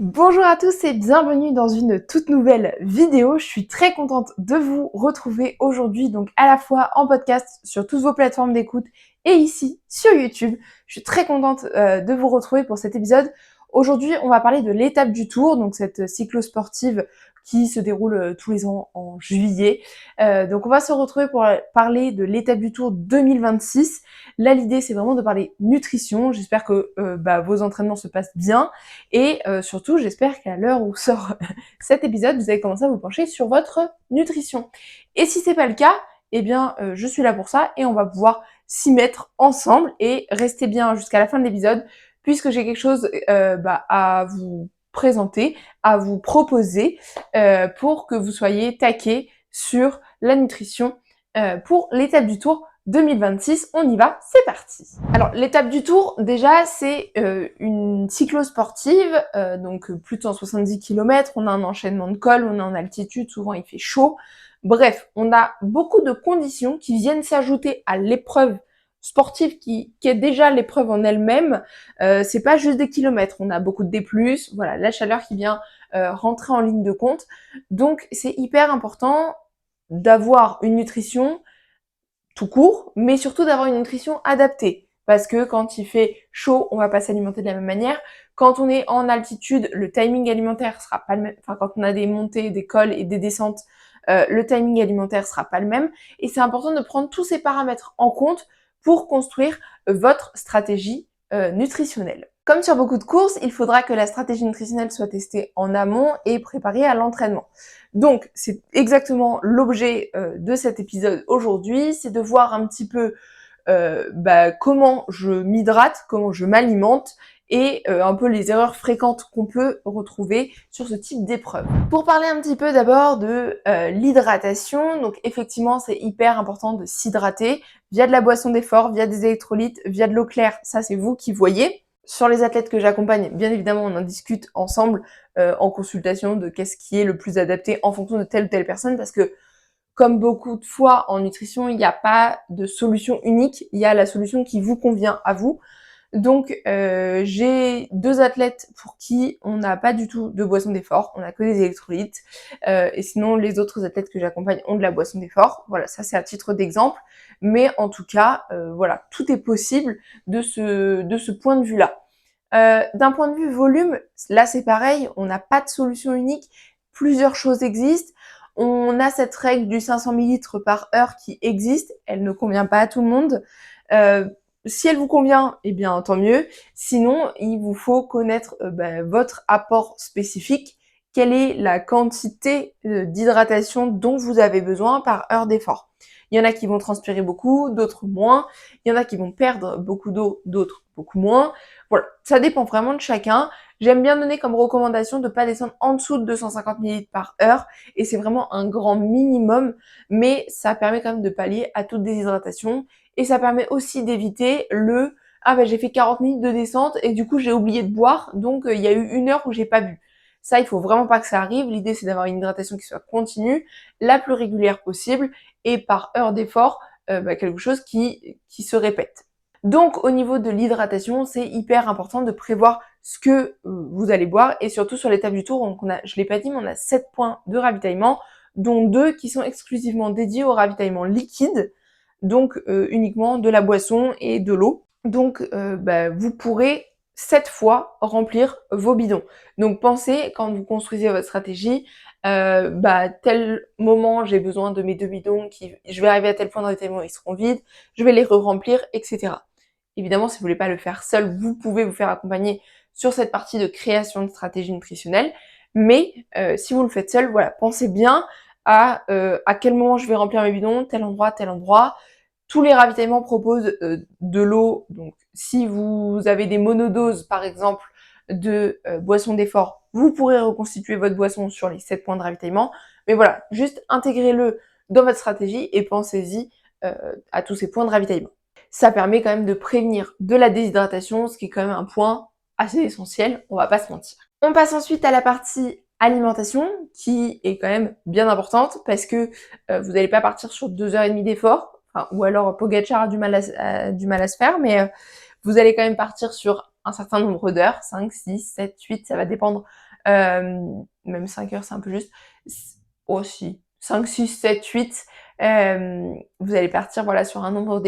Bonjour à tous et bienvenue dans une toute nouvelle vidéo. Je suis très contente de vous retrouver aujourd'hui, donc à la fois en podcast sur toutes vos plateformes d'écoute et ici sur YouTube. Je suis très contente de vous retrouver pour cet épisode. Aujourd'hui, on va parler de l'étape du Tour, donc cette cyclo-sportive qui se déroule tous les ans en juillet. Donc on va se retrouver pour parler de l'étape du Tour 2026. Là, l'idée, c'est vraiment de parler nutrition. J'espère que vos entraînements se passent bien. Et surtout, j'espère qu'à l'heure où sort cet épisode, vous avez commencé à vous pencher sur votre nutrition. Et si c'est pas le cas, eh bien, je suis là pour ça et on va pouvoir s'y mettre ensemble et rester bien jusqu'à la fin de l'épisode puisque j'ai quelque chose à vous présenter, à vous proposer pour que vous soyez taqués sur la nutrition pour l'étape du Tour 2026, on y va, c'est parti. Alors l'étape du Tour, déjà c'est une cyclo-sportive, donc plus de 170 km, on a un enchaînement de cols, on est en altitude, souvent il fait chaud. Bref, on a beaucoup de conditions qui viennent s'ajouter à l'épreuve sportive qui est déjà l'épreuve en elle-même. C'est pas juste des kilomètres, on a beaucoup de D+, voilà, la chaleur qui vient rentrer en ligne de compte. Donc c'est hyper important d'avoir une nutrition tout court, mais surtout d'avoir une nutrition adaptée. Parce que quand il fait chaud, on va pas s'alimenter de la même manière. Quand on est en altitude, le timing alimentaire sera pas le même. Enfin, quand on a des montées, des cols et des descentes, le timing alimentaire sera pas le même. Et c'est important de prendre tous ces paramètres en compte pour construire votre stratégie nutritionnelle. Comme sur beaucoup de courses, il faudra que la stratégie nutritionnelle soit testée en amont et préparée à l'entraînement. Donc, c'est exactement l'objet de cet épisode aujourd'hui, c'est de voir un petit peu comment je m'hydrate, comment je m'alimente et un peu les erreurs fréquentes qu'on peut retrouver sur ce type d'épreuve. Pour parler un petit peu d'abord de l'hydratation, donc effectivement c'est hyper important de s'hydrater via de la boisson d'effort, via des électrolytes, via de l'eau claire, ça c'est vous qui voyez. Sur les athlètes que j'accompagne, bien évidemment, on en discute ensemble en consultation de qu'est-ce qui est le plus adapté en fonction de telle ou telle personne, parce que comme beaucoup de fois en nutrition, il n'y a pas de solution unique, il y a la solution qui vous convient à vous. Donc j'ai 2 athlètes pour qui on n'a pas du tout de boisson d'effort, on a que des électrolytes. Et sinon les autres athlètes que j'accompagne ont de la boisson d'effort. Voilà, ça c'est à titre d'exemple. Mais en tout cas, voilà, tout est possible de ce point de vue-là. D'un point de vue volume, là c'est pareil, on n'a pas de solution unique, plusieurs choses existent. On a cette règle du 500 ml par heure qui existe, elle ne convient pas à tout le monde. Si elle vous convient, eh bien tant mieux. Sinon, il vous faut connaître votre apport spécifique. Quelle est la quantité d'hydratation dont vous avez besoin par heure d'effort? Il y en a qui vont transpirer beaucoup, d'autres moins. Il y en a qui vont perdre beaucoup d'eau, d'autres beaucoup moins. Voilà, ça dépend vraiment de chacun. J'aime bien donner comme recommandation de ne pas descendre en dessous de 250 ml par heure. Et c'est vraiment un grand minimum, mais ça permet quand même de pallier à toute déshydratation. Et ça permet aussi d'éviter le « Ah j'ai fait 40 minutes de descente et du coup j'ai oublié de boire, donc il y a eu 1 heure où j'ai pas bu ». Ça, il faut vraiment pas que ça arrive. L'idée, c'est d'avoir une hydratation qui soit continue, la plus régulière possible et par heure d'effort, quelque chose qui se répète. Donc, au niveau de l'hydratation, c'est hyper important de prévoir ce que vous allez boire et surtout sur l'étape du Tour, donc je l'ai pas dit, mais on a 7 points de ravitaillement, dont 2 qui sont exclusivement dédiés au ravitaillement liquide, donc uniquement de la boisson et de l'eau. Donc, vous pourrez 7 fois remplir vos bidons. Donc, pensez, quand vous construisez votre stratégie, tel moment, j'ai besoin de mes 2 bidons, je vais arriver à tel point de ravitaillement, ils seront vides, je vais les re-remplir, etc. Évidemment, si vous voulez pas le faire seul, vous pouvez vous faire accompagner sur cette partie de création de stratégie nutritionnelle. Mais si vous le faites seul, voilà, pensez bien à quel moment je vais remplir mes bidons, tel endroit, tel endroit. Tous les ravitaillements proposent de l'eau. Donc, si vous avez des monodoses, par exemple, de boissons d'effort, vous pourrez reconstituer votre boisson sur les 7 points de ravitaillement. Mais voilà, juste intégrez-le dans votre stratégie et pensez-y à tous ces points de ravitaillement. Ça permet quand même de prévenir de la déshydratation, ce qui est quand même un point assez essentiel, on va pas se mentir. On passe ensuite à la partie alimentation, qui est quand même bien importante, parce que vous n'allez pas partir sur 2h30 d'effort, ou alors Pogacar a du mal à se faire, mais vous allez quand même partir sur un certain nombre d'heures, 5, 6, 7, 8, ça va dépendre Même 5 heures, c'est un peu juste. Aussi, 5, 6, 7, 8. Vous allez partir voilà, sur un nombre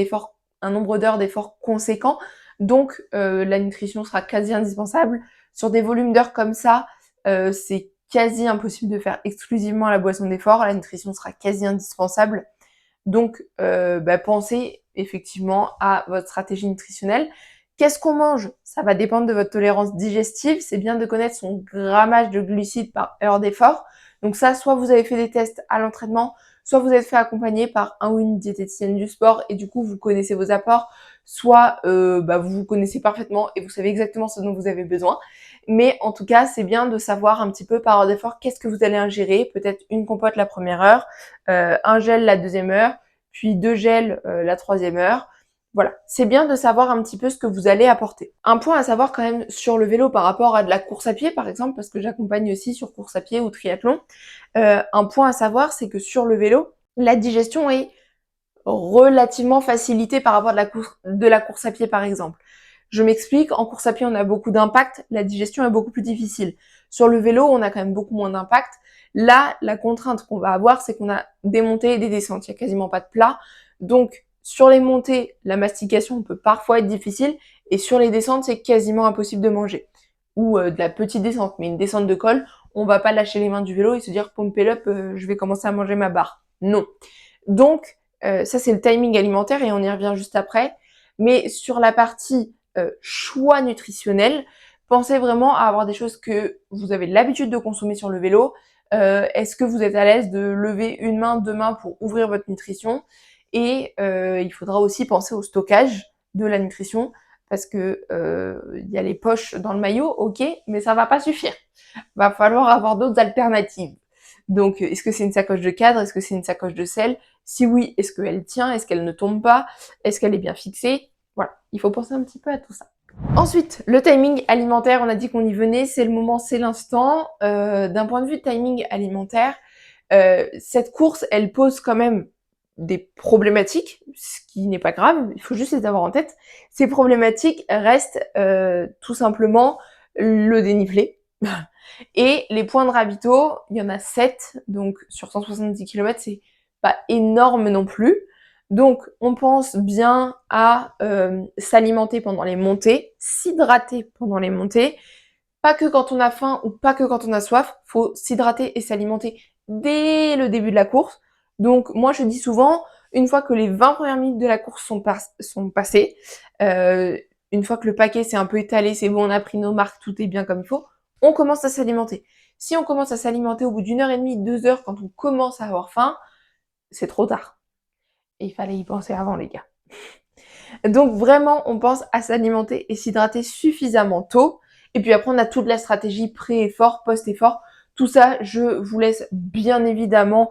d'heures d'efforts conséquent. Donc, la nutrition sera quasi indispensable. Sur des volumes d'heures comme ça, c'est quasi impossible de faire exclusivement la boisson d'effort. La nutrition sera quasi indispensable. Donc, pensez effectivement à votre stratégie nutritionnelle. Qu'est-ce qu'on mange? Ça va dépendre de votre tolérance digestive. C'est bien de connaître son grammage de glucides par heure d'effort. Donc ça, soit vous avez fait des tests à l'entraînement, soit vous êtes fait accompagner par un ou une diététicienne du sport et du coup, vous connaissez vos apports, soit vous vous connaissez parfaitement et vous savez exactement ce dont vous avez besoin. Mais en tout cas, c'est bien de savoir un petit peu par heure d'effort qu'est-ce que vous allez ingérer. Peut-être une compote la première heure, un gel la deuxième heure, puis 2 gels la troisième heure. Voilà, c'est bien de savoir un petit peu ce que vous allez apporter. Un point à savoir quand même sur le vélo par rapport à de la course à pied par exemple, parce que j'accompagne aussi sur course à pied ou triathlon. Un point à savoir, c'est que sur le vélo, la digestion est relativement facilitée par rapport à de la course à pied par exemple. Je m'explique, en course à pied on a beaucoup d'impact, la digestion est beaucoup plus difficile. Sur le vélo, on a quand même beaucoup moins d'impact. Là, la contrainte qu'on va avoir, c'est qu'on a des montées et des descentes. Il n'y a quasiment pas de plat. Donc, sur les montées, la mastication peut parfois être difficile. Et sur les descentes, c'est quasiment impossible de manger. Ou de la petite descente. Mais une descente de col, on va pas lâcher les mains du vélo et se dire, pump it up, je vais commencer à manger ma barre. Non. Donc, ça, c'est le timing alimentaire et on y revient juste après. Mais sur la partie choix nutritionnel, pensez vraiment à avoir des choses que vous avez l'habitude de consommer sur le vélo. Est-ce que vous êtes à l'aise de lever une main, deux mains pour ouvrir votre nutrition? Et il faudra aussi penser au stockage de la nutrition parce que il y a les poches dans le maillot, ok, mais ça va pas suffire. Va falloir avoir d'autres alternatives. Donc, est-ce que c'est une sacoche de cadre? Est-ce que c'est une sacoche de sel? Si oui, est-ce qu'elle tient? Est-ce qu'elle ne tombe pas? Est-ce qu'elle est bien fixée? Voilà, il faut penser un petit peu à tout ça. Ensuite, le timing alimentaire, on a dit qu'on y venait, c'est le moment, c'est l'instant. D'un point de vue timing alimentaire, cette course, elle pose quand même des problématiques, ce qui n'est pas grave, il faut juste les avoir en tête. Ces problématiques restent tout simplement le dénivelé. Et les points de ravito, il y en a 7, donc sur 170 km, c'est pas énorme non plus. Donc on pense bien à s'alimenter pendant les montées, s'hydrater pendant les montées, pas que quand on a faim ou pas que quand on a soif, faut s'hydrater et s'alimenter dès le début de la course. Donc moi je dis souvent, une fois que les 20 premières minutes de la course sont passées, une fois que le paquet s'est un peu étalé, c'est bon, on a pris nos marques, tout est bien comme il faut, on commence à s'alimenter. Si on commence à s'alimenter au bout d'une heure et demie, 2 heures, quand on commence à avoir faim, c'est trop tard. Et il fallait y penser avant, les gars. Donc vraiment, on pense à s'alimenter et s'hydrater suffisamment tôt. Et puis après, on a toute la stratégie pré-effort, post-effort. Tout ça, je vous laisse bien évidemment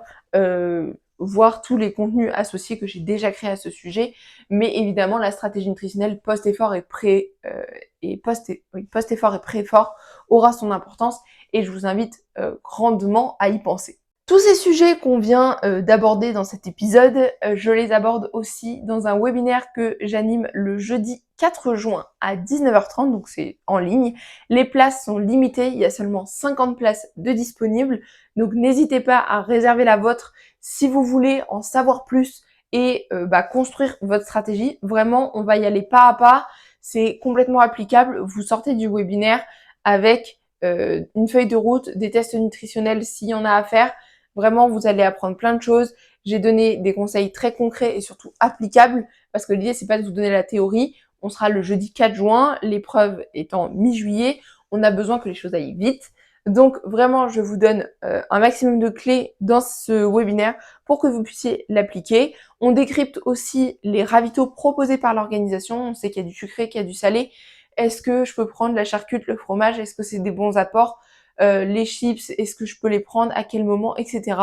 voir tous les contenus associés que j'ai déjà créés à ce sujet. Mais évidemment, la stratégie nutritionnelle post-effort post-effort et pré-effort aura son importance et je vous invite grandement à y penser. Tous ces sujets qu'on vient d'aborder dans cet épisode, je les aborde aussi dans un webinaire que j'anime le jeudi 4 juin à 19h30, donc c'est en ligne. Les places sont limitées, il y a seulement 50 places de disponibles, donc n'hésitez pas à réserver la vôtre si vous voulez en savoir plus et construire votre stratégie. Vraiment, on va y aller pas à pas, c'est complètement applicable. Vous sortez du webinaire avec une feuille de route, des tests nutritionnels s'il y en a à faire. Vraiment, vous allez apprendre plein de choses. J'ai donné des conseils très concrets et surtout applicables parce que l'idée, c'est pas de vous donner la théorie. On sera le jeudi 4 juin, l'épreuve étant mi-juillet. On a besoin que les choses aillent vite. Donc vraiment, je vous donne un maximum de clés dans ce webinaire pour que vous puissiez l'appliquer. On décrypte aussi les ravitaux proposés par l'organisation. On sait qu'il y a du sucré, qu'il y a du salé. Est-ce que je peux prendre la charcute, le fromage? Est-ce que c'est des bons apports? Les chips, est-ce que je peux les prendre, à quel moment, etc.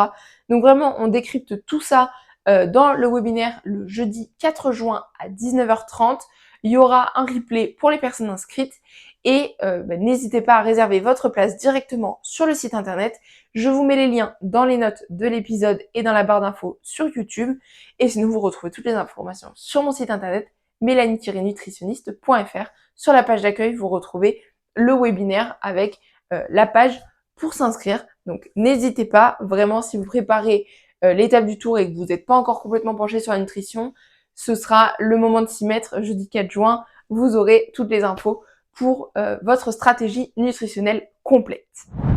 Donc vraiment, on décrypte tout ça dans le webinaire le jeudi 4 juin à 19h30. Il y aura un replay pour les personnes inscrites et n'hésitez pas à réserver votre place directement sur le site internet. Je vous mets les liens dans les notes de l'épisode et dans la barre d'infos sur YouTube. Et sinon, vous retrouvez toutes les informations sur mon site internet mélanie-nutritionniste.fr. Sur la page d'accueil, vous retrouvez le webinaire avec la page pour s'inscrire. Donc n'hésitez pas, vraiment, si vous préparez l'étape du tour et que vous n'êtes pas encore complètement penché sur la nutrition, ce sera le moment de s'y mettre. Jeudi 4 juin, vous aurez toutes les infos pour votre stratégie nutritionnelle complète.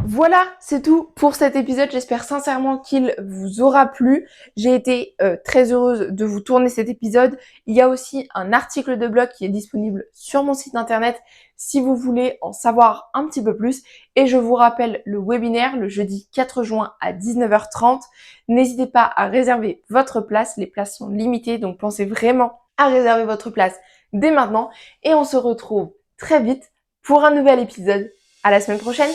Voilà, c'est tout pour cet épisode. J'espère sincèrement qu'il vous aura plu. J'ai été très heureuse de vous tourner cet épisode. Il y a aussi un article de blog qui est disponible sur mon site internet si vous voulez en savoir un petit peu plus. Et je vous rappelle le webinaire le jeudi 4 juin à 19h30. N'hésitez pas à réserver votre place. Les places sont limitées, donc pensez vraiment à réserver votre place dès maintenant. Et on se retrouve très vite pour un nouvel épisode. À la semaine prochaine!